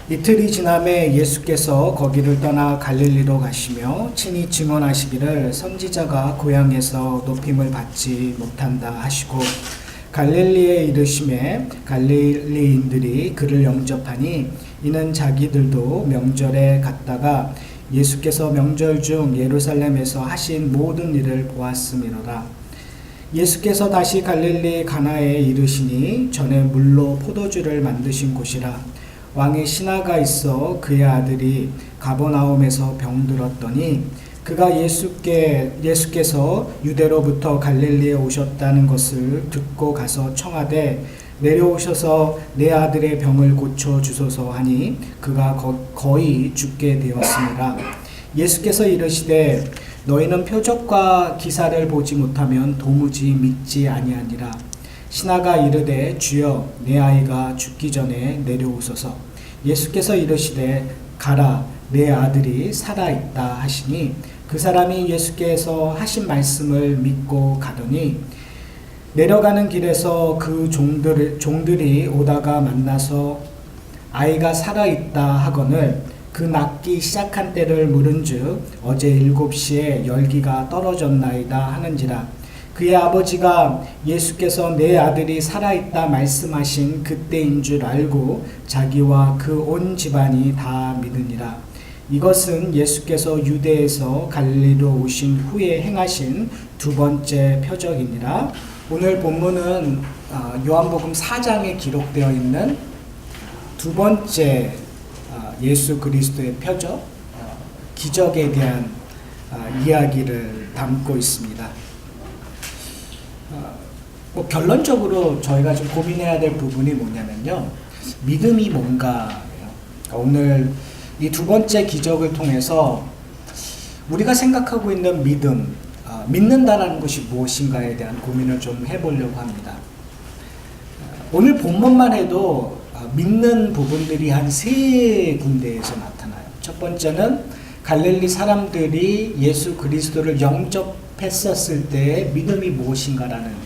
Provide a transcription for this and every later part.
이틀이 지남에 예수께서 거기를 떠나 갈릴리로 가시며 친히 증언하시기를 선지자가 고향에서 높임을 받지 못한다 하시고 갈릴리에 이르심에 갈릴리인들이 그를 영접하니 이는 자기들도 명절에 갔다가 예수께서 명절 중 예루살렘에서 하신 모든 일을 보았음이로라. 예수께서 다시 갈릴리 가나에 이르시니 전에 물로 포도주를 만드신 곳이라. 왕의 신하가 있어 그의 아들이 가버나움에서 병들었더니 그가 예수께서 유대로부터 갈릴리에 오셨다는 것을 듣고 가서 청하되 내려오셔서 내 아들의 병을 고쳐 주소서 하니 그가 거의 죽게 되었습니다. 예수께서 이르시되 너희는 표적과 기사를 보지 못하면 도무지 믿지 아니하니라. 신하가 이르되 주여 내 아이가 죽기 전에 내려오소서. 예수께서 이르시되 가라 내 아들이 살아있다 하시니 그 사람이 예수께서 하신 말씀을 믿고 가더니 내려가는 길에서 그 종들이 오다가 만나서 아이가 살아있다 하거늘 그 낫기 시작한 때를 물은즉 어제 7시에 열기가 떨어졌나이다 하는지라. 그의 아버지가 예수께서 내 아들이 살아있다 말씀하신 그때인 줄 알고 자기와 그 온 집안이 다 믿으니라. 이것은 예수께서 유대에서 갈릴리로 오신 후에 행하신 두 번째 표적이니라. 오늘 본문은 요한복음 4장에 기록되어 있는 두 번째 예수 그리스도의 표적, 기적에 대한 이야기를 담고 있습니다. 결론적으로 저희가 좀 고민해야 될 부분이 뭐냐면요, 믿음이 뭔가예요. 오늘 이 두 번째 기적을 통해서 우리가 생각하고 있는 믿음, 믿는다라는 것이 무엇인가에 대한 고민을 좀 해보려고 합니다. 오늘 본문만 해도 믿는 부분들이 한 세 군데에서 나타나요. 첫 번째는 갈릴리 사람들이 예수 그리스도를 영접했었을 때의 믿음이 무엇인가라는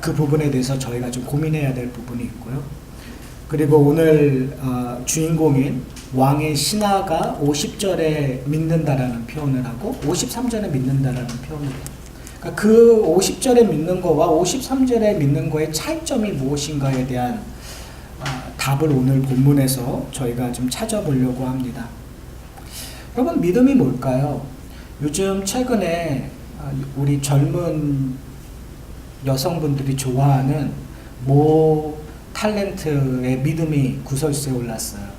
그 부분에 대해서 저희가 좀 고민해야 될 부분이 있고요. 그리고 오늘 주인공인 왕의 신하가 50절에 믿는다라는 표현을 하고 53절에 믿는다라는 표현을 해요. 그러니까 그 50절에 믿는 거와 53절에 믿는 거의 차이점이 무엇인가에 대한 답을 오늘 본문에서 저희가 좀 찾아보려고 합니다. 여러분, 믿음이 뭘까요? 요즘 최근에 우리 젊은 여성분들이 좋아하는 모 탤런트의 믿음이 구설수에 올랐어요.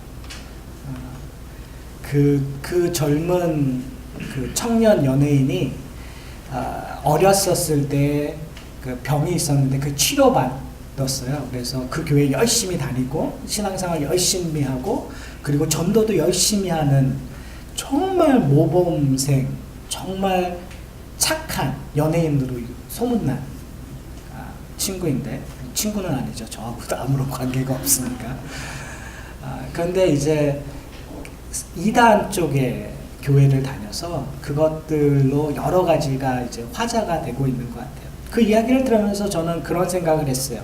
그 젊은 그 청년 연예인이 어렸었을 때 그 병이 있었는데 그 치료받았어요. 그래서 그 교회 열심히 다니고 신앙생활 열심히 하고 그리고 전도도 열심히 하는 정말 모범생, 정말 착한 연예인으로 소문난 친구인데, 친구는 아니죠. 저하고도 아무런 관계가 없으니까. 그런데 이제 이단 쪽에 교회를 다녀서 그것들로 여러 가지가 이제 화제가 되고 있는 것 같아요. 그 이야기를 들으면서 저는 그런 생각을 했어요.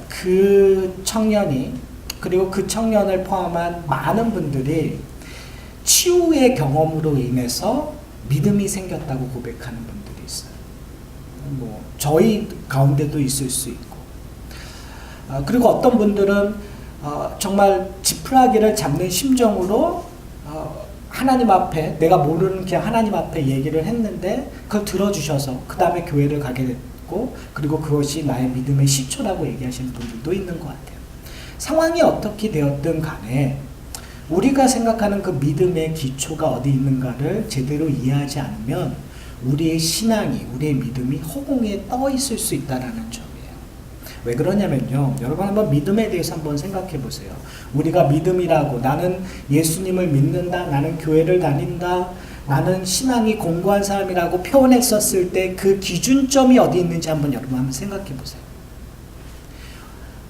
그 청년이, 그리고 그 청년을 포함한 많은 분들이 치유의 경험으로 인해서 믿음이 생겼다고 고백하는 분들이 있어요. 뭐 저희 가운데도 있을 수 있고, 그리고 어떤 분들은 정말 지푸라기를 잡는 심정으로 하나님 앞에, 내가 모르는 그냥 하나님 앞에 얘기를 했는데 그걸 들어주셔서 그 다음에 교회를 가게 됐고, 그리고 그것이 나의 믿음의 시초라고 얘기하시는 분들도 있는 것 같아요. 상황이 어떻게 되었든 간에 우리가 생각하는 그 믿음의 기초가 어디 있는가를 제대로 이해하지 않으면 우리의 신앙이, 우리의 믿음이 허공에 떠 있을 수 있다는 점이에요. 왜 그러냐면요, 여러분 한번 믿음에 대해서 한번 생각해 보세요. 우리가 믿음이라고, 나는 예수님을 믿는다, 나는 교회를 다닌다, 나는 신앙이 공고한 사람이라고 표현했었을 때 그 기준점이 어디 있는지 여러분 한번 생각해 보세요.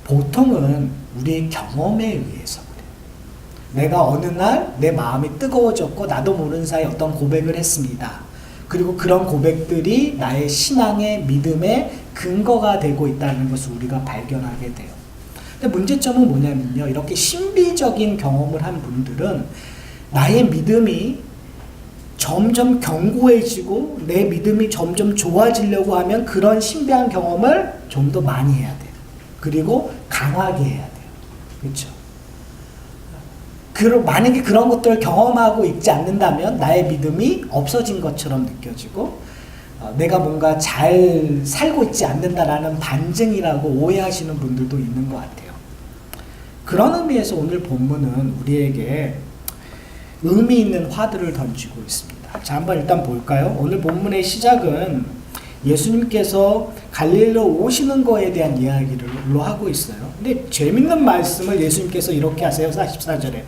보통은 우리의 경험에 의해서 그래요. 내가 어느 날 내 마음이 뜨거워졌고 나도 모르는 사이에 어떤 고백을 했습니다. 그리고 그런 고백들이 나의 신앙의 믿음의 근거가 되고 있다는 것을 우리가 발견하게 돼요. 근데 문제점은 뭐냐면요. 이렇게 신비적인 경험을 한 분들은 나의 믿음이 점점 견고해지고 내 믿음이 점점 좋아지려고 하면 그런 신비한 경험을 좀 더 많이 해야 돼요. 그리고 강하게 해야 돼요. 그렇죠? 만약에 그런 것들을 경험하고 있지 않는다면 나의 믿음이 없어진 것처럼 느껴지고 내가 뭔가 잘 살고 있지 않는다라는 반증이라고 오해하시는 분들도 있는 것 같아요. 그런 의미에서 오늘 본문은 우리에게 의미 있는 화두를 던지고 있습니다. 자, 한번 일단 볼까요? 오늘 본문의 시작은 예수님께서 갈릴리로 오시는 거에 대한 이야기로 하고 있어요. 근데 재밌는 말씀을 예수님께서 이렇게 하세요. 44절에.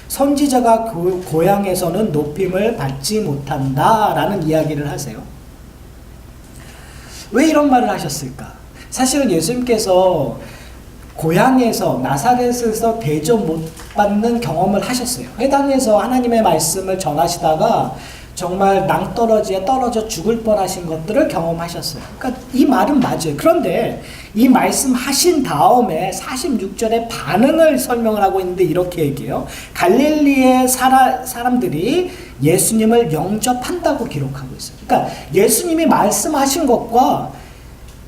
선지자가 그 고향에서는 높임을 받지 못한다 라는 이야기를 하세요. 왜 이런 말을 하셨을까? 사실은 예수님께서 고향에서 나사렛에서 대접 못 받는 경험을 하셨어요. 회당에서 하나님의 말씀을 전하시다가 정말 낭떠러지에 떨어져 죽을 뻔하신 것들을 경험하셨어요. 그러니까 이 말은 맞아요. 그런데 이 말씀하신 다음에 46절에 반응을 설명을 하고 있는데 이렇게 얘기해요. 갈릴리의 사람들이 예수님을 영접한다고 기록하고 있어요. 그러니까 예수님이 말씀하신 것과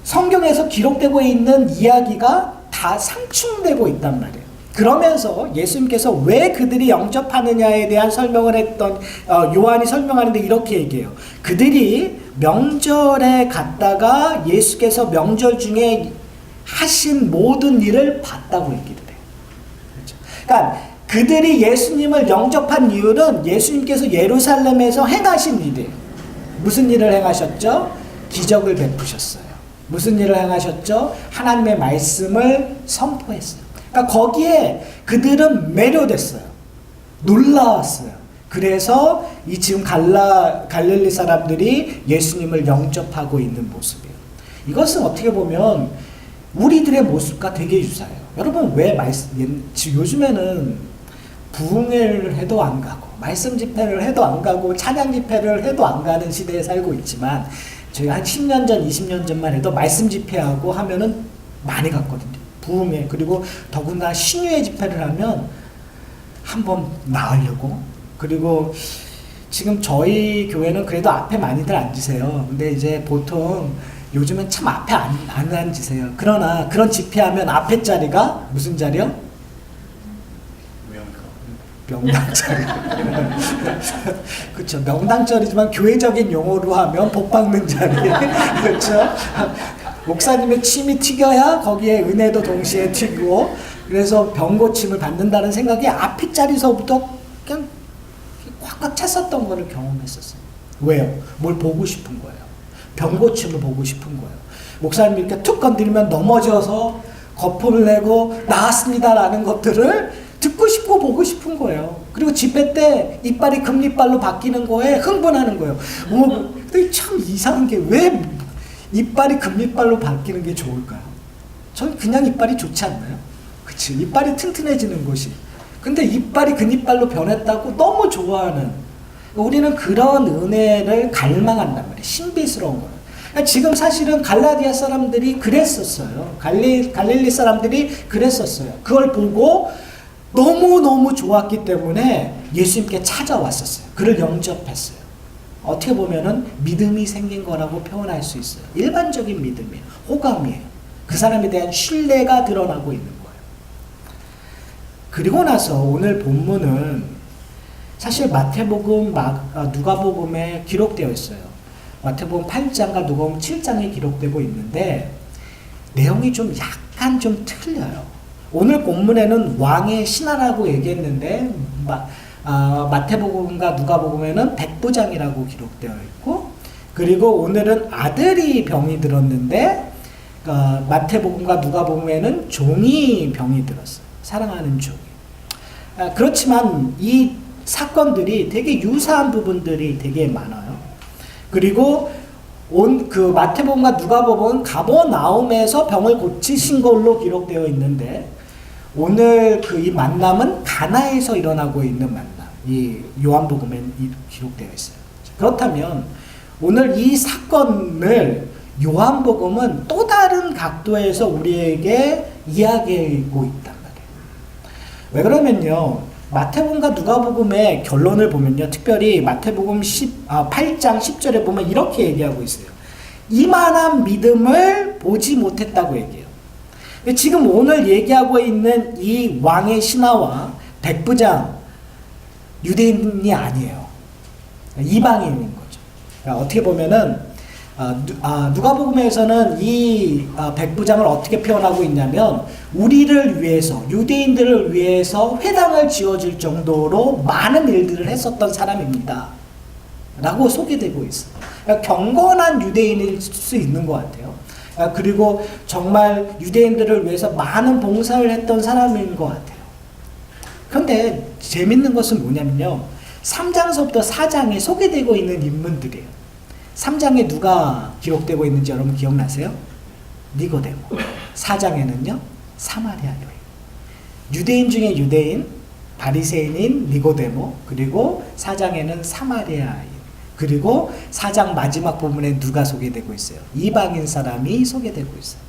성경에서 기록되고 있는 이야기가 다 상충되고 있단 말이에요. 그러면서 예수님께서 왜 그들이 영접하느냐에 대한 설명을 했던 요한이 설명하는데 이렇게 얘기해요. 그들이 명절에 갔다가 예수께서 명절 중에 하신 모든 일을 봤다고 얘기를 해요. 그렇죠? 그러니까 그들이 예수님을 영접한 이유는 예수님께서 예루살렘에서 행하신 일이에요. 무슨 일을 행하셨죠? 기적을 베푸셨어요. 무슨 일을 행하셨죠? 하나님의 말씀을 선포했어요. 그러니까 거기에 그들은 매료됐어요. 놀라웠어요. 그래서 이 지금 갈릴리 사람들이 예수님을 영접하고 있는 모습이에요. 이것은 어떻게 보면 우리들의 모습과 되게 유사해요. 여러분 왜 요즘에는 부흥회를 해도 안 가고 말씀 집회를 해도 안 가고 찬양 집회를 해도 안 가는 시대에 살고 있지만 저희가 한 10년 전, 20년 전만 해도 말씀 집회하고 하면은 많이 갔거든요. 부흥회, 그리고 더구나 신유회 집회를 하면 한번 나으려고. 그리고 지금 저희 교회는 그래도 앞에 많이들 앉으세요. 근데 이제 보통 요즘은 참 앞에 안 앉으세요. 그러나 그런 집회하면 앞에 자리가 무슨 자리요? 명당자리. 그렇죠. 명당자리지만 교회적인 용어로 하면 복 받는 자리. 그렇죠. 목사님의 침이 튀겨야 거기에 은혜도 동시에 튀고, 그래서 병고침을 받는다는 생각이 앞에 자리서부터 그냥 꽉꽉 찼었던 거를 경험했었어요. 왜요? 뭘 보고 싶은 거예요. 병고침을 보고 싶은 거예요. 목사님이 이렇게 툭 건드리면 넘어져서 거품을 내고 나왔습니다라는 것들을 듣고 싶고 보고 싶은 거예요. 그리고 집회 때 이빨이 금이빨로 바뀌는 거에 흥분하는 거예요. 근데 참 이상한 게 왜 이빨이 금이빨로 바뀌는 게 좋을까요? 전 그냥 이빨이 좋지 않나요? 그치? 이빨이 튼튼해지는 것이. 근데 이빨이 금이빨로 변했다고 너무 좋아하는, 우리는 그런 은혜를 갈망한단 말이에요. 신비스러운 거예요. 그러니까 지금 사실은 갈라디아 사람들이 그랬었어요. 갈릴리 사람들이 그랬었어요. 그걸 보고 너무너무 좋았기 때문에 예수님께 찾아왔었어요. 그를 영접했어요. 어떻게 보면은 믿음이 생긴 거라고 표현할 수 있어요. 일반적인 믿음이에요. 호감이에요. 그 사람에 대한 신뢰가 드러나고 있는 거예요. 그리고 나서 오늘 본문은 사실 마태복음, 누가복음에 기록되어 있어요. 마태복음 8장과 누가복음 7장에 기록되고 있는데 내용이 좀 약간 좀 틀려요. 오늘 본문에는 왕의 신하라고 얘기했는데 마태복음과 누가복음에는 백부장이라고 기록되어 있고, 그리고 오늘은 아들이 병이 들었는데 마태복음과 누가복음에는 종이 병이 들었어요. 사랑하는 종이. 그렇지만 이 사건들이 되게 유사한 부분들이 되게 많아요. 그리고 그 마태복음과 누가복음은 가버나움에서 병을 고치신 걸로 기록되어 있는데 오늘 이 만남은 가나에서 일어나고 있는 만남. 이 요한복음에 기록되어 있어요. 그렇다면 오늘 이 사건을 요한복음은 또 다른 각도에서 우리에게 이야기하고 있단 말이에요. 왜 그러면요, 마태복음과 누가복음의 결론을 보면요, 특별히 마태복음 8장 10절에 보면 이렇게 얘기하고 있어요. 이만한 믿음을 보지 못했다고 얘기해요. 지금 오늘 얘기하고 있는 이 왕의 신하와 백부장, 유대인이 아니에요. 이방인인 거죠. 그러니까 어떻게 보면은 누가복음에서는 이 백부장을 어떻게 표현하고 있냐면, 우리를 위해서, 유대인들을 위해서 회당을 지어줄 정도로 많은 일들을 했었던 사람입니다 라고 소개되고 있어요. 그러니까 경건한 유대인일 수 있는 것 같아요. 그리고 정말 유대인들을 위해서 많은 봉사를 했던 사람인 것 같아요. 그런데 재밌는 것은 뭐냐면요, 3장서부터 4장에 소개되고 있는 인물들이에요. 3장에 누가 기록되고 있는지 여러분 기억나세요? 니고데모. 4장에는요, 사마리아 여인. 유대인 중에 유대인, 바리새인인 니고데모, 그리고 4장에는 사마리아인, 그리고 4장 마지막 부분에 누가 소개되고 있어요? 이방인 사람이 소개되고 있어요.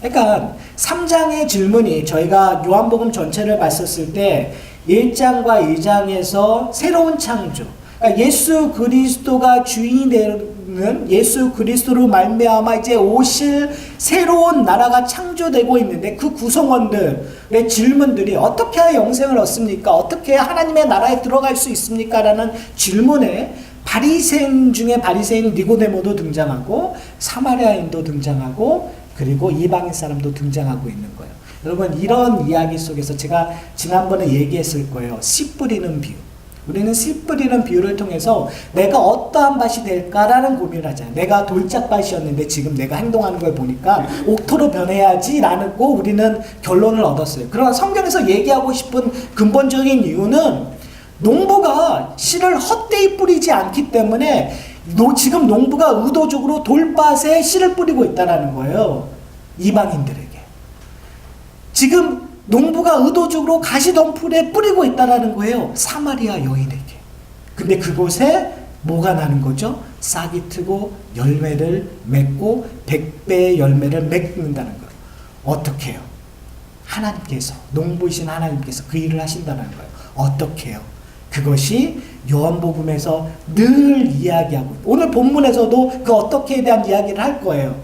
그러니까 3장의 질문이, 저희가 요한복음 전체를 봤었을 때 1장과 2장에서 새로운 창조, 그러니까 예수 그리스도가 주인이 되는, 예수 그리스도로 말미암아 이제 오실 새로운 나라가 창조되고 있는데, 그 구성원들의 질문들이 어떻게 해야 영생을 얻습니까? 어떻게 해야 하나님의 나라에 들어갈 수 있습니까? 라는 질문에 바리새인 중에 바리새인 니고데모도 등장하고, 사마리아인도 등장하고, 그리고 이방인 사람도 등장하고 있는 거예요. 여러분, 이런 이야기 속에서 제가 지난번에 얘기했을 거예요. 씨 뿌리는 비유. 우리는 씨 뿌리는 비유를 통해서 내가 어떠한 밭이 될까라는 고민을 하잖아요. 내가 돌짝밭이었는데 지금 내가 행동하는 걸 보니까 옥토로 변해야지 라는 거 우리는 결론을 얻었어요. 그러나 성경에서 얘기하고 싶은 근본적인 이유는, 농부가 씨를 헛되이 뿌리지 않기 때문에 지금 농부가 의도적으로 돌밭에 씨를 뿌리고 있다는 거예요. 이방인들에게. 지금 농부가 의도적으로 가시덤불에 뿌리고 있다는 거예요. 사마리아 여인에게. 근데 그곳에 뭐가 나는 거죠? 싹이 트고 열매를 맺고 100배의 열매를 맺는다는 거예요. 어떻게 해요? 하나님께서, 농부이신 하나님께서 그 일을 하신다는 거예요. 어떻게 해요? 그것이 요한복음에서 늘 이야기하고, 오늘 본문에서도 그 어떻게에 대한 이야기를 할 거예요.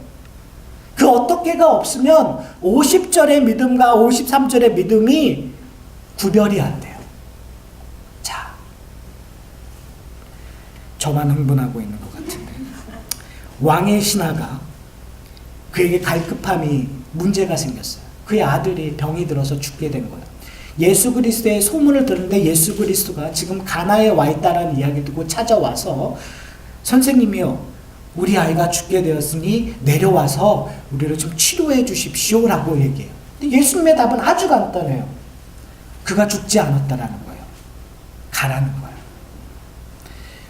그 어떻게가 없으면 50절의 믿음과 53절의 믿음이 구별이 안 돼요. 자, 저만 흥분하고 있는 것 같은데, 왕의 신하가, 그에게 갈급함이 문제가 생겼어요. 그의 아들이 병이 들어서 죽게 된 거예요. 예수 그리스도의 소문을 들었는데, 예수 그리스도가 지금 가나에 와 있다는 이야기 듣고 찾아와서, 선생님이요, 우리 아이가 죽게 되었으니 내려와서 우리를 좀 치료해 주십시오 라고 얘기해요. 근데 예수님의 답은 아주 간단해요. 그가 죽지 않았다라는 거예요. 가라는 거예요.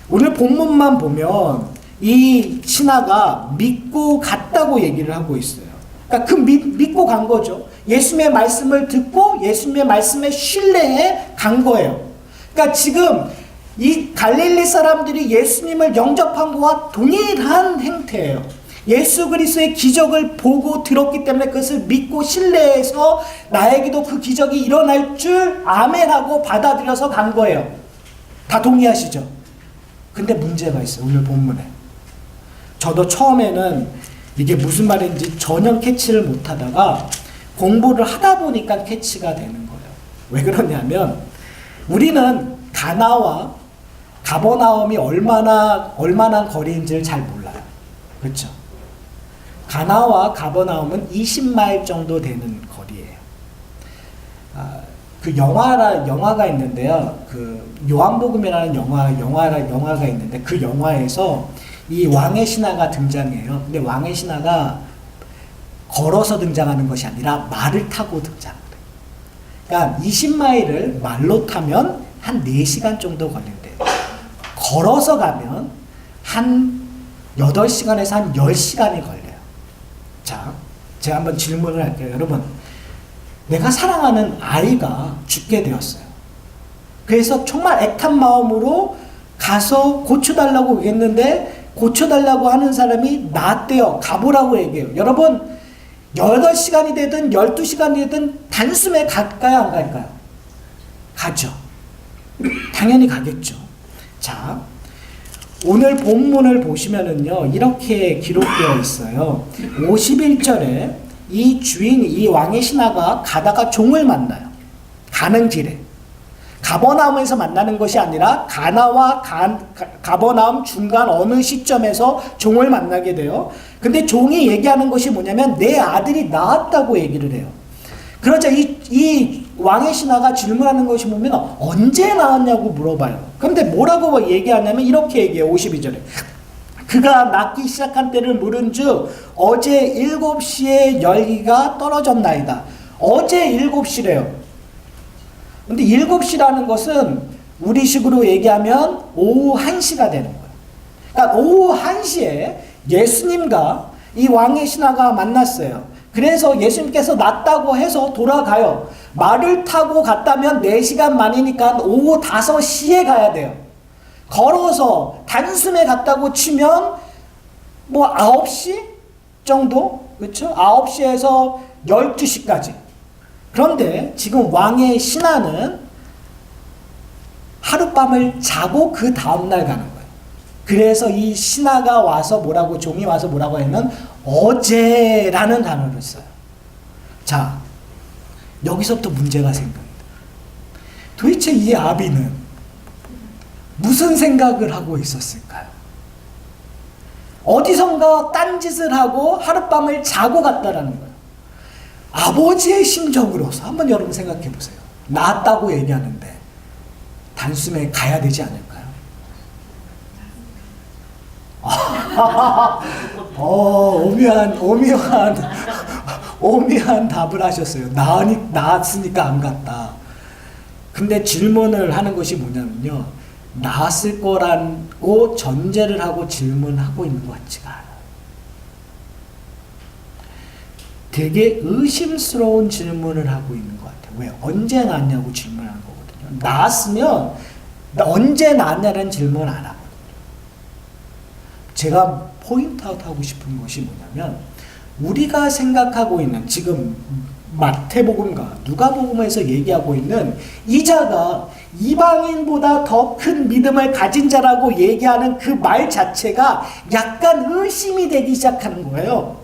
오늘 본문만 보면 이 신하가 믿고 갔다고 얘기를 하고 있어요. 그러니까 믿고 간 거죠. 예수님의 말씀을 듣고 예수님의 말씀에 신뢰해 간 거예요. 그러니까 지금 이 갈릴리 사람들이 예수님을 영접한 것과 동일한 행태예요. 예수 그리스도의 기적을 보고 들었기 때문에 그것을 믿고 신뢰해서 나에게도 그 기적이 일어날 줄 아멘하고 받아들여서 간 거예요. 다 동의하시죠? 근데 문제가 있어요. 오늘 본문에. 저도 처음에는 이게 무슨 말인지 전혀 캐치를 못하다가 공부를 하다 보니까 캐치가 되는 거예요. 왜 그러냐면, 우리는 가나와 가버나움이 얼마나 거리인지를 잘 몰라요. 그렇죠? 가나와 가버나움은 20마일 정도 되는 거리예요. 그 영화가 있는데요. 그 요한복음이라는 영화가 있는데, 그 영화에서 이 왕의 신하가 등장해요. 근데 왕의 신하가 걸어서 등장하는 것이 아니라 말을 타고 등장해요. 그러니까 20마일을 말로 타면 한 4시간 정도 걸린대요. 걸어서 가면 한 8시간에서 한 10시간이 걸려요. 자, 제가 한번 질문을 할게요. 여러분, 내가 사랑하는 아이가 죽게 되었어요. 그래서 정말 애탄 마음으로 가서 고쳐달라고 했는데, 고쳐달라고 하는 사람이 나왔대요. 가보라고 얘기해요. 여러분, 8시간이 되든 12시간이 되든 단숨에 갈까요, 안 갈까요? 가죠. 당연히 가겠죠. 자, 오늘 본문을 보시면은요, 이렇게 기록되어 있어요. 51절에 이 왕의 신하가 가다가 종을 만나요. 가는 길에. 가버나움에서 만나는 것이 아니라 가나와 가버나움 중간 어느 시점에서 종을 만나게 돼요. 근데 종이 얘기하는 것이 뭐냐면 내 아들이 낳았다고 얘기를 해요. 그러자 이 왕의 신하가 질문하는 것이 뭐면 언제 낳았냐고 물어봐요. 그런데 뭐라고 얘기하냐면 이렇게 얘기해요. 52절에 그가 낳기 시작한 때를 물은즉 어제 7시에 열기가 떨어졌나이다. 어제 7시래요. 근데 7시라는 것은 우리식으로 얘기하면 오후 1시가 되는 거예요. 그러니까 오후 1시에 예수님과 이 왕의 신하가 만났어요. 그래서 예수님께서 낳았다고 해서 돌아가요. 말을 타고 갔다면 4시간 만이니까 오후 5시에 가야 돼요. 걸어서 단숨에 갔다고 치면 뭐 9시 정도? 그렇죠? 9시에서 12시까지. 그런데 지금 왕의 신하는 하룻밤을 자고 그 다음날 가는 거예요. 그래서 이 신하가 와서 뭐라고, 종이 와서 뭐라고 하면 어제라는 단어를 써요. 자, 여기서부터 문제가 생깁니다. 도대체 이 아비는 무슨 생각을 하고 있었을까요? 어디선가 딴짓을 하고 하룻밤을 자고 갔다라는 거예요. 아버지의 심정으로서 한번 여러분 생각해 보세요. 낳았다고 얘기하는데 단숨에 가야 되지 않을까요? 오묘한 답을 하셨어요. 낳았으니까 안 갔다. 근데 질문을 하는 것이 뭐냐면요, 낳았을 거라고 전제를 하고 질문하고 있는 것 같지가 않아요. 되게 의심스러운 질문을 하고 있는 것 같아요. 왜? 언제 낳았냐고 질문하는 거거든요. 낳았으면 언제 낳았냐는 질문 안 하거든요. 제가 포인트아웃 하고 싶은 것이 뭐냐면 우리가 생각하고 있는 지금 마태복음과 누가복음에서 얘기하고 있는 이 자가 이방인보다 더 큰 믿음을 가진 자라고 얘기하는 그 말 자체가 약간 의심이 되기 시작하는 거예요.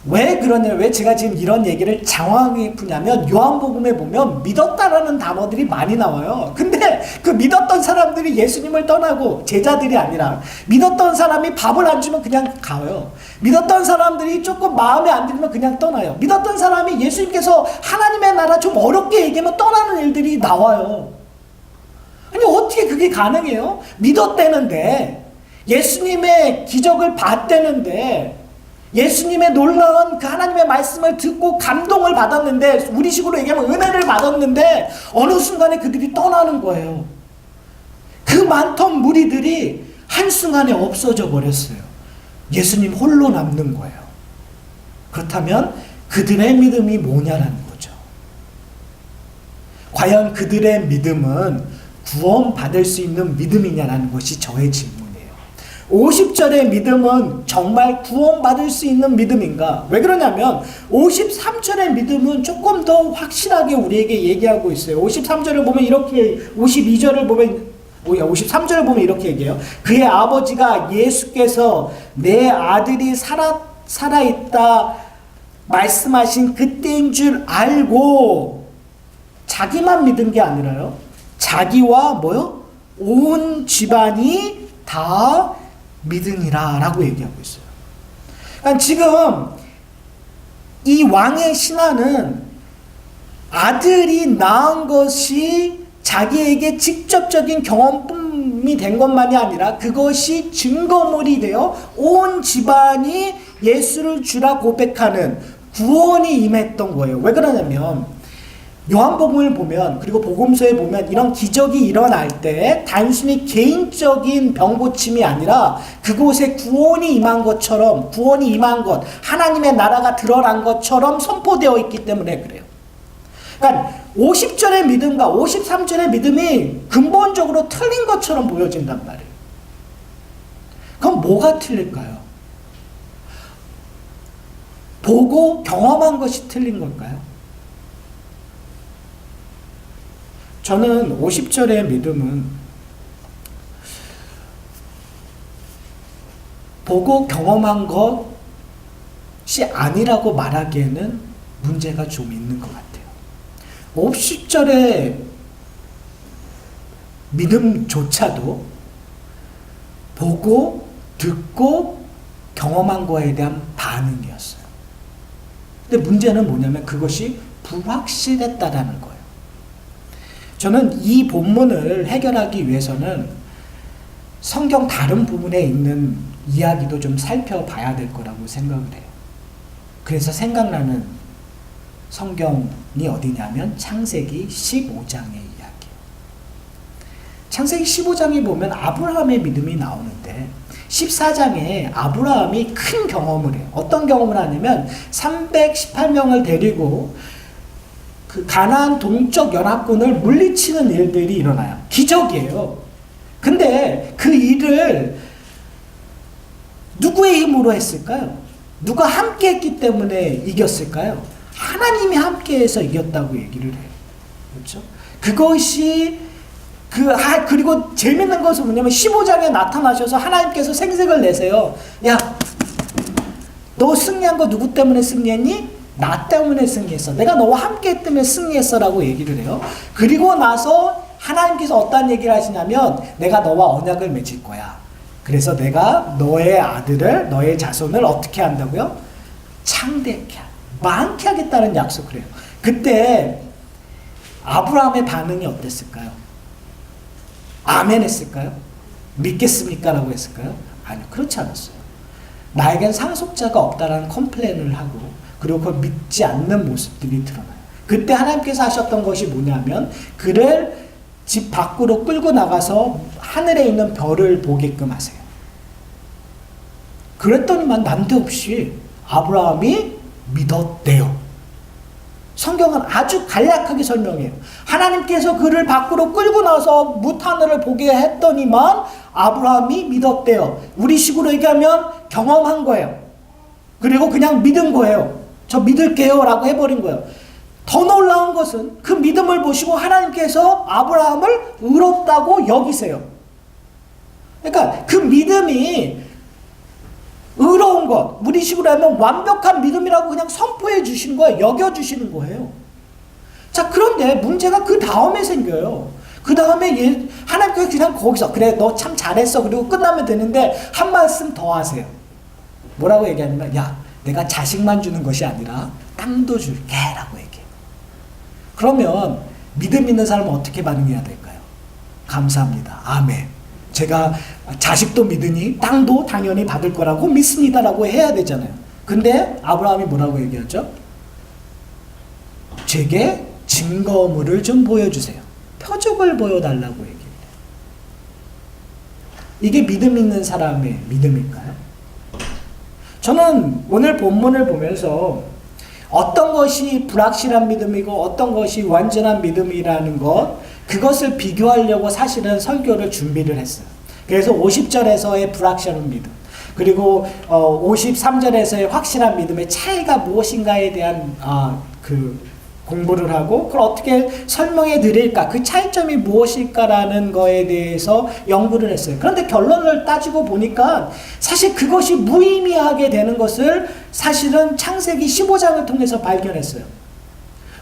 왜 그러냐, 왜 제가 지금 이런 얘기를 장황하게 푸냐면 요한복음에 보면 믿었다라는 단어들이 많이 나와요. 근데 그 믿었던 사람들이 예수님을 떠나고, 제자들이 아니라 믿었던 사람이 밥을 안 주면 그냥 가요. 믿었던 사람들이 조금 마음에 안 들면 그냥 떠나요. 믿었던 사람이 예수님께서 하나님의 나라 좀 어렵게 얘기하면 떠나는 일들이 나와요. 아니 어떻게 그게 가능해요? 믿었대는데, 예수님의 기적을 봤대는데, 예수님의 놀라운 그 하나님의 말씀을 듣고 감동을 받았는데, 우리식으로 얘기하면 은혜를 받았는데 어느 순간에 그들이 떠나는 거예요. 그 많던 무리들이 한순간에 없어져 버렸어요. 예수님 홀로 남는 거예요. 그렇다면 그들의 믿음이 뭐냐라는 거죠. 과연 그들의 믿음은 구원받을 수 있는 믿음이냐라는 것이 저의 질문이에요. 50절의 믿음은 정말 구원받을 수 있는 믿음인가? 왜 그러냐면 53절의 믿음은 조금 더 확실하게 우리에게 얘기하고 있어요. 53절을 보면 이렇게, 52절을 보면, 53절을 보면 이렇게 얘기해요. 그의 아버지가 예수께서 내 아들이 살아있다 말씀하신 그때인 줄 알고 자기만 믿은 게 아니라요, 자기와 뭐요? 온 집안이 다 믿으니라 라고 얘기하고 있어요. 그러니까 지금 이 왕의 신하는 아들이 낳은 것이 자기에게 직접적인 경험뿐이 된 것만이 아니라 그것이 증거물이 되어 온 집안이 예수를 주라 고백하는 구원이 임했던 거예요. 왜 그러냐면 요한복음을 보면, 그리고 복음서에 보면 이런 기적이 일어날 때 단순히 개인적인 병고침이 아니라 그곳에 구원이 임한 것처럼, 구원이 임한 것, 하나님의 나라가 드러난 것처럼 선포되어 있기 때문에 그래요. 그러니까 50절의 믿음과 53절의 믿음이 근본적으로 틀린 것처럼 보여진단 말이에요. 그럼 뭐가 틀릴까요? 보고 경험한 것이 틀린 걸까요? 저는 50절의 믿음은 보고 경험한 것이 아니라고 말하기에는 문제가 좀 있는 것 같아요. 50절의 믿음조차도 보고 듣고 경험한 거에 대한 반응이었어요. 근데 문제는 뭐냐면 그것이 불확실했다라는 거예요. 저는 이 본문을 해결하기 위해서는 성경 다른 부분에 있는 이야기도 좀 살펴봐야 될 거라고 생각을 해요. 그래서 생각나는 성경이 어디냐면 창세기 15장의 이야기예요. 창세기 15장에 보면 아브라함의 믿음이 나오는데 14장에 아브라함이 큰 경험을 해요. 어떤 경험을 하냐면 318명을 데리고 그 가나안 동쪽 연합군을 물리치는 일들이 일어나요. 기적이에요. 근데 그 일을 누구의 힘으로 했을까요? 누가 함께 했기 때문에 이겼을까요? 하나님이 함께해서 이겼다고 얘기를 해요. 그렇죠? 그것이 그리고 재밌는 것은 뭐냐면 15장에 나타나셔서 하나님께서 생색을 내세요. 야, 너 승리한 거 누구 때문에 승리했니? 나 때문에 승리했어. 내가 너와 함께 했다면 승리했어 라고 얘기를 해요. 그리고 나서 하나님께서 어떤 얘기를 하시냐면 내가 너와 언약을 맺을 거야. 그래서 내가 너의 아들을, 너의 자손을 어떻게 한다고요? 창대케, 많게 하겠다는 약속을 해요. 그때 아브라함의 반응이 어땠을까요? 아멘 했을까요? 믿겠습니까? 라고 했을까요? 아니요, 그렇지 않았어요. 나에겐 상속자가 없다라는 컴플레인을 하고 그리고 그걸 믿지 않는 모습들이 드러나요. 그때 하나님께서 하셨던 것이 뭐냐면 그를 집 밖으로 끌고 나가서 하늘에 있는 별을 보게끔 하세요. 그랬더니만 난데없이 아브라함이 믿었대요. 성경은 아주 간략하게 설명해요. 하나님께서 그를 밖으로 끌고 나서 무하늘을 보게 했더니만 아브라함이 믿었대요. 우리식으로 얘기하면 경험한 거예요. 그리고 그냥 믿은 거예요. 저 믿을게요 라고 해버린 거예요. 더 놀라운 것은 그 믿음을 보시고 하나님께서 아브라함을 의롭다고 여기세요. 그러니까 그 믿음이 의로운 것, 우리식으로 하면 완벽한 믿음이라고 그냥 선포해 주시는 거예요. 여겨주시는 거예요. 자, 그런데 문제가 그 다음에 생겨요. 그 다음에 하나님께서 그냥 거기서 그래 너 참 잘했어 그리고 끝나면 되는데 한 말씀 더 하세요. 뭐라고 얘기하냐면 야, 내가 자식만 주는 것이 아니라 땅도 줄게 라고 얘기해요. 그러면 믿음 있는 사람은 어떻게 반응해야 될까요? 감사합니다. 아멘. 제가 자식도 믿으니 땅도 당연히 받을 거라고 믿습니다라고 해야 되잖아요. 근데 아브라함이 뭐라고 얘기하죠? 제게 증거물을 좀 보여주세요. 표적을 보여달라고 얘기해요. 이게 믿음 있는 사람의 믿음일까요? 저는 오늘 본문을 보면서 어떤 것이 불확실한 믿음이고 어떤 것이 완전한 믿음이라는 그것을 비교하려고 사실은 설교를 준비를 했어요. 그래서 50절에서의 불확실한 믿음, 그리고 53절에서의 확실한 믿음의 차이가 무엇인가에 대한 공부를 하고 그걸 어떻게 설명해 드릴까, 그 차이점이 무엇일까라는 거에 대해서 연구를 했어요. 그런데 결론을 따지고 보니까 사실 그것이 무의미하게 되는 것을 사실은 창세기 15장을 통해서 발견했어요.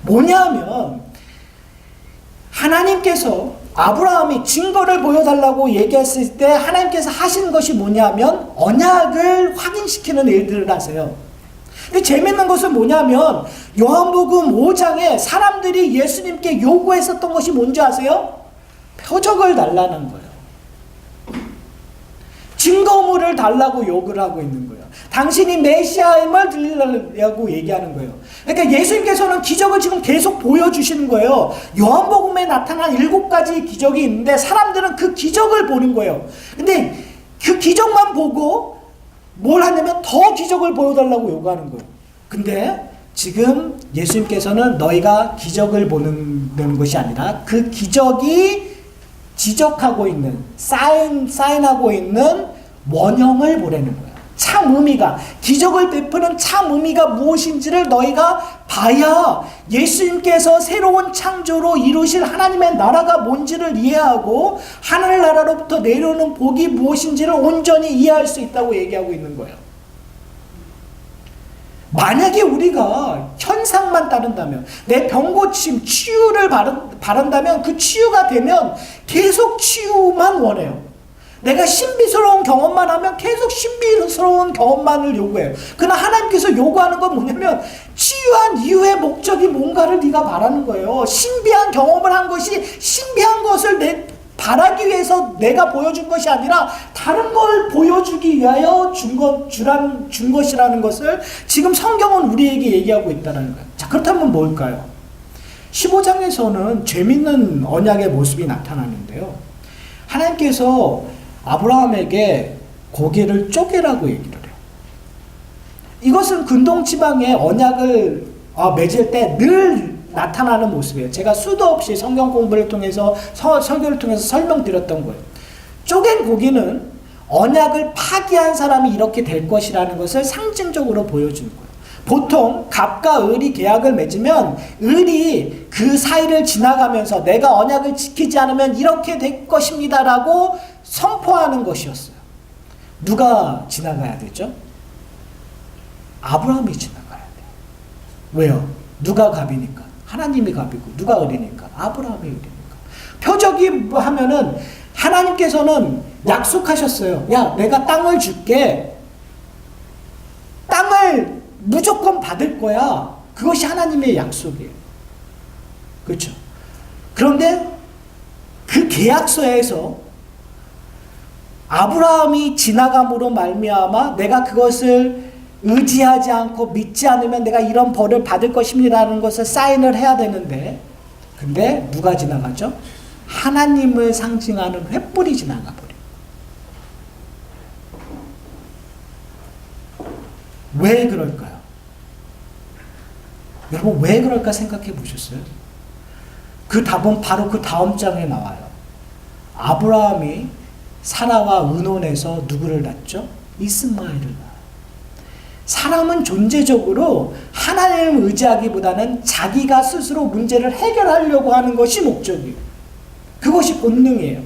뭐냐면 하나님께서 아브라함이 증거를 보여달라고 얘기했을 때 하나님께서 하시는 것이 뭐냐면 언약을 확인시키는 일들을 하세요. 근데 재밌는 것은 뭐냐면 요한복음 5장에 사람들이 예수님께 요구했었던 것이 뭔지 아세요? 표적을 달라는 거예요. 증거물을 달라고 요구를 하고 있는 거예요. 당신이 메시아임을 들리려고 얘기하는 거예요. 그러니까 예수님께서는 기적을 지금 계속 보여주시는 거예요. 요한복음에 나타난 7가지 기적이 있는데 사람들은 그 기적을 보는 거예요. 근데 그 기적만 보고 뭘 하냐면 더 기적을 보여달라고 요구하는 거예요. 근데 지금 예수님께서는 너희가 기적을 보는 것이 아니라 그 기적이 지적하고 있는 사인하고 있는 원형을 보라는 거예요. 참 의미가, 기적을 베푸는 참 의미가 무엇인지를 너희가 봐야 예수님께서 새로운 창조로 이루실 하나님의 나라가 뭔지를 이해하고 하늘나라로부터 내려오는 복이 무엇인지를 온전히 이해할 수 있다고 얘기하고 있는 거예요. 만약에 우리가 현상만 따른다면, 내 병고침, 치유를 바란다면 그 치유가 되면 계속 치유만 원해요. 내가 신비스러운 경험만 하면 계속 신비스러운 경험만을 요구해요. 그러나 하나님께서 요구하는 건 뭐냐면 치유한 이후의 목적이 뭔가를 네가 바라는 거예요. 신비한 경험을 한 것이 신비한 것을 바라기 위해서 내가 보여준 것이 아니라 다른 걸 보여주기 위하여 준 것이라는 것을 지금 성경은 우리에게 얘기하고 있다는 거예요. 자, 그렇다면 뭘까요? 15장에서는 재밌는 언약의 모습이 나타나는데요. 하나님께서 아브라함에게 고개를 쪼개라고 얘기를 해요. 이것은 근동지방에 언약을 맺을 때 늘 나타나는 모습이에요. 제가 수도 없이 성경 공부를 통해서 설교를 통해서 설명드렸던 거예요. 쪼갠 고기는 언약을 파기한 사람이 이렇게 될 것이라는 것을 상징적으로 보여주는 거예요. 보통 갑과 을이 계약을 맺으면 을이 그 사이를 지나가면서 내가 언약을 지키지 않으면 이렇게 될 것입니다라고 선포하는 것이었어요. 누가 지나가야 되죠? 아브라함이 지나가야 돼요. 왜요? 누가 갑이니까? 하나님이 갑이고. 누가 을이니까? 아브라함이 을이니까. 표적이 하면은 하나님께서는 약속하셨어요. 야, 내가 땅을 줄게. 땅을 무조건 받을 거야. 그것이 하나님의 약속이에요. 그렇죠? 그런데 그 계약서에서 아브라함이 지나감으로 말미암아 내가 그것을 의지하지 않고 믿지 않으면 내가 이런 벌을 받을 것입니다라는 것을 사인을 해야 되는데, 근데 누가 지나가죠? 하나님을 상징하는 횃불이 지나가 버려요. 왜 그럴까요? 여러분, 왜 그럴까 생각해 보셨어요? 그 답은 바로 그 다음 장에 나와요. 아브라함이 사라와 의논해서 누구를 낳죠? 이스마엘을 낳아요. 사람은 존재적으로 하나님을 의지하기보다는 자기가 스스로 문제를 해결하려고 하는 것이 목적이에요. 그것이 본능이에요.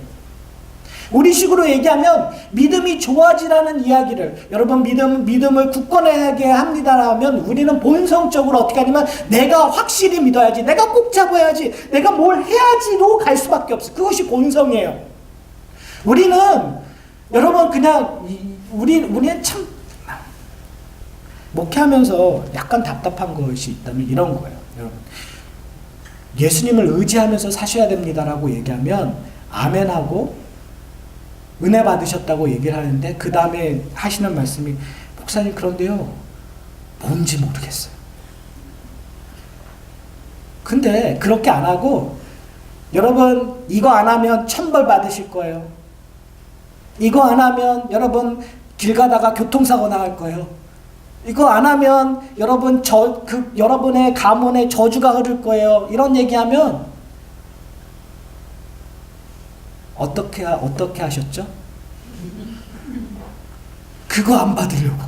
우리식으로 얘기하면 믿음이 좋아지라는 이야기를, 여러분 믿음을 굳건하게 합니다라면 우리는 본성적으로 어떻게 하냐면 내가 확실히 믿어야지, 내가 꼭 잡아야지, 내가 뭘 해야지로 갈 수밖에 없어요. 그것이 본성이에요. 우리는 여러분 그냥 우리는 참 목회하면서 약간 답답한 것이 있다면 이런 거예요. 여러분, 예수님을 의지하면서 사셔야 됩니다라고 얘기하면 아멘하고 은혜 받으셨다고 얘기를 하는데 그 다음에 하시는 말씀이 목사님 그런데요 뭔지 모르겠어요. 근데 그렇게 안 하고 여러분 이거 안 하면 천벌 받으실 거예요. 이거 안 하면 여러분 길 가다가 교통사고 나갈 거예요. 이거 안 하면 여러분 여러분의 가문에 저주가 흐를 거예요. 이런 얘기하면 어떻게 하셨죠? 그거 안 받으려고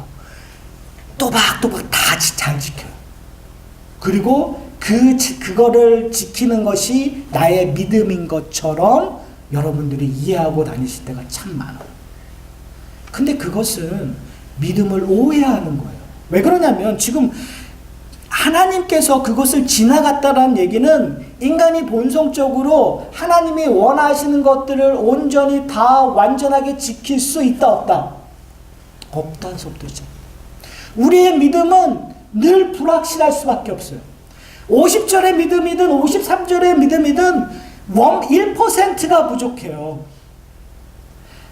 또박또박 다 잘 지켜요. 그리고 그거를 지키는 것이 나의 믿음인 것처럼 여러분들이 이해하고 다니실 때가 참 많아요. 근데 그것은 믿음을 오해하는 거예요. 왜 그러냐면 지금 하나님께서 그것을 지나갔다라는 얘기는 인간이 본성적으로 하나님이 원하시는 것들을 온전히 다 완전하게 지킬 수 있다 없다? 없다는 소리죠. 우리의 믿음은 늘 불확실할 수밖에 없어요. 50절의 믿음이든 53절의 믿음이든 1%가 부족해요.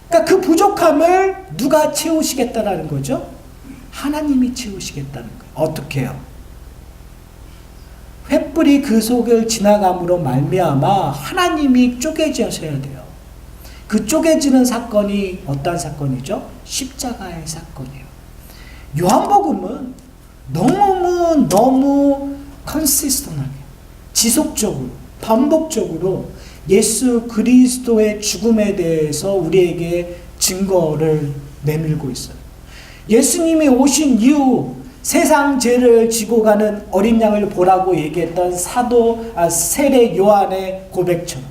그러니까 그 부족함을 누가 채우시겠다라는 거죠? 하나님이 채우시겠다는 거예요. 어떻게 해요? 횃불이 그 속을 지나감으로 말미암아 하나님이 쪼개지셔야 돼요. 그 쪼개지는 사건이 어떤 사건이죠? 십자가의 사건이에요. 요한복음은 너무 컨시스턴하게 지속적으로 반복적으로 예수 그리스도의 죽음에 대해서 우리에게 증거를 내밀고 있어요. 예수님이 오신 이후 세상 죄를 지고 가는 어린 양을 보라고 얘기했던 세례 요한의 고백처럼,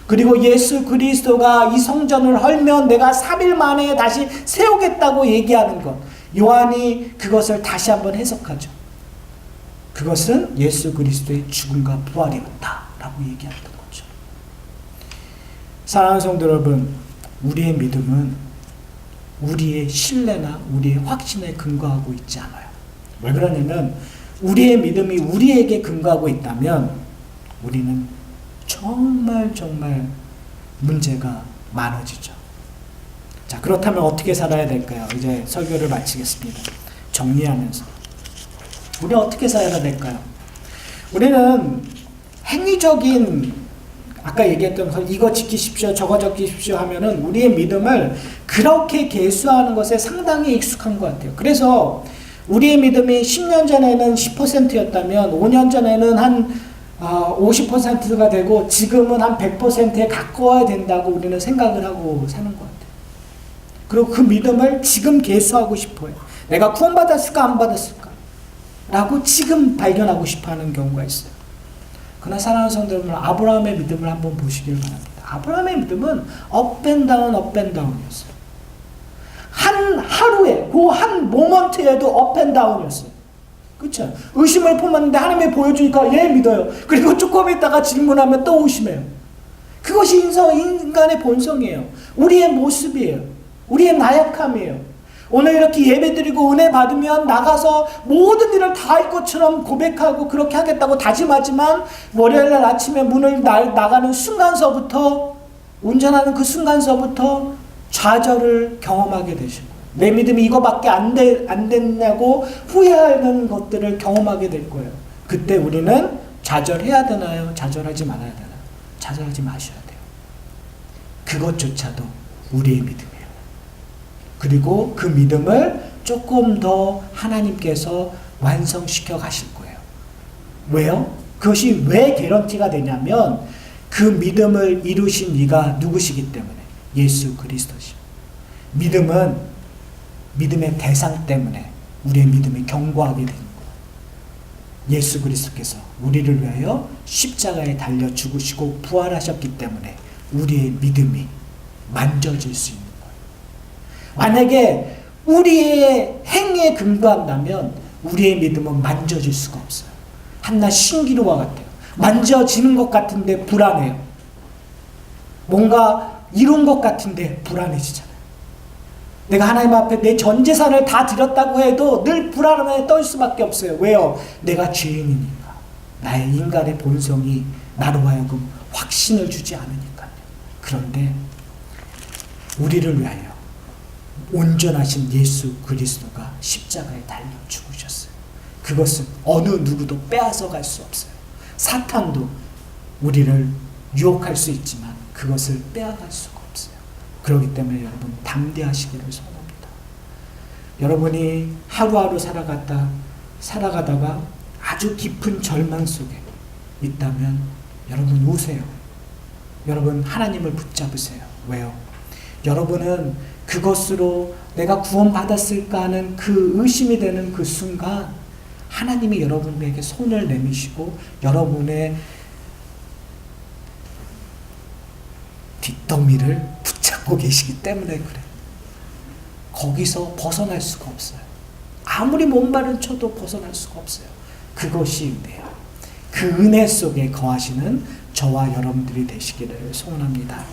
그리고 예수 그리스도가 이 성전을 헐면 내가 3일 만에 다시 세우겠다고 얘기하는 것, 요한이 그것을 다시 한번 해석하죠. 그것은 예수 그리스도의 죽음과 부활이었다라고 얘기했던 거죠. 사랑하는 성도 여러분, 우리의 믿음은 우리의 신뢰나 우리의 확신에 근거하고 있지 않아요. 왜 그러냐면 우리의 믿음이 우리에게 근거하고 있다면 우리는 정말 문제가 많아지죠. 자, 그렇다면 어떻게 살아야 될까요? 이제 설교를 마치겠습니다. 정리하면서 우리 어떻게 살아야 될까요? 우리는 행위적인, 아까 얘기했던 것, 이거 지키십시오, 저거 지키십시오 하면은 우리의 믿음을 그렇게 계수하는 것에 상당히 익숙한 것 같아요. 그래서 우리의 믿음이 10년 전에는 10%였다면 5년 전에는 한 50%가 되고 지금은 한 100%에 가까워야 된다고 우리는 생각을 하고 사는 것 같아요. 그리고 그 믿음을 지금 계수하고 싶어요. 내가 구원받았을까 안 받았을까 라고 지금 발견하고 싶어하는 경우가 있어요. 그러나 사랑하는 성도 여러분, 아브라함의 믿음을 한번 보시길 바랍니다. 아브라함의 믿음은 업앤다운이었어요. 한 하루에, 그 한 모먼트에도 업앤다운이었어요. 그렇죠? 의심을 품었는데 하나님이 보여주니까 얘 믿어요. 그리고 조금 있다가 질문하면 또 의심해요. 그것이 인간의 본성이에요. 우리의 모습이에요. 우리의 나약함이에요. 오늘 이렇게 예배드리고 은혜 받으면 나가서 모든 일을 다 할 것처럼 고백하고 그렇게 하겠다고 다짐하지만 월요일날 아침에 문을 나가는 순간서부터, 운전하는 그 순간서부터 좌절을 경험하게 되시고 내 믿음이 이거밖에 안 됐냐고 후회하는 것들을 경험하게 될 거예요. 그때 우리는 좌절해야 되나요? 좌절하지 말아야 되나요? 좌절하지 마셔야 돼요. 그것조차도 우리의 믿음이에요. 그리고 그 믿음을 조금 더 하나님께서 완성시켜 가실 거예요. 왜요? 그것이 왜 개런티가 되냐면 그 믿음을 이루신 이가 누구시기 때문에, 예수 그리스도시죠. 믿음은 믿음의 대상 때문에 우리의 믿음이 견고하게 되는 거예요. 예수 그리스도께서 우리를 위하여 십자가에 달려 죽으시고 부활하셨기 때문에 우리의 믿음이 만져질 수 있는 거예요. 만약에 우리의 행위에 근거한다면 우리의 믿음은 만져질 수가 없어요. 한낱 신기루와 같아요. 만져지는 것 같은데 불안해요. 뭔가 이룬 것 같은데 불안해지잖아요. 내가 하나님 앞에 내 전 재산을 다 드렸다고 해도 늘 불안함에 떨 수밖에 없어요. 왜요? 내가 죄인이니까. 나의 인간의 본성이 나로 하여금 확신을 주지 않으니까요. 그런데 우리를 위하여 온전하신 예수 그리스도가 십자가에 달려 죽으셨어요. 그것은 어느 누구도 빼앗아 갈 수 없어요. 사탄도 우리를 유혹할 수 있지만 그것을 빼앗아갈 수가 없어요. 그렇기 때문에 여러분 담대하시기를 소원합니다. 여러분이 하루하루 살아가다가 아주 깊은 절망 속에 있다면 여러분 우세요. 여러분 하나님을 붙잡으세요. 왜요? 여러분은 그것으로 내가 구원받았을까 하는 그 의심이 되는 그 순간 하나님이 여러분에게 손을 내미시고 여러분의 뒷더미를 붙잡고 계시기 때문에 그래요. 거기서 벗어날 수가 없어요. 아무리 몸발을 쳐도 벗어날 수가 없어요. 그것이 은혜예요. 그 은혜 속에 거하시는 저와 여러분들이 되시기를 소원합니다.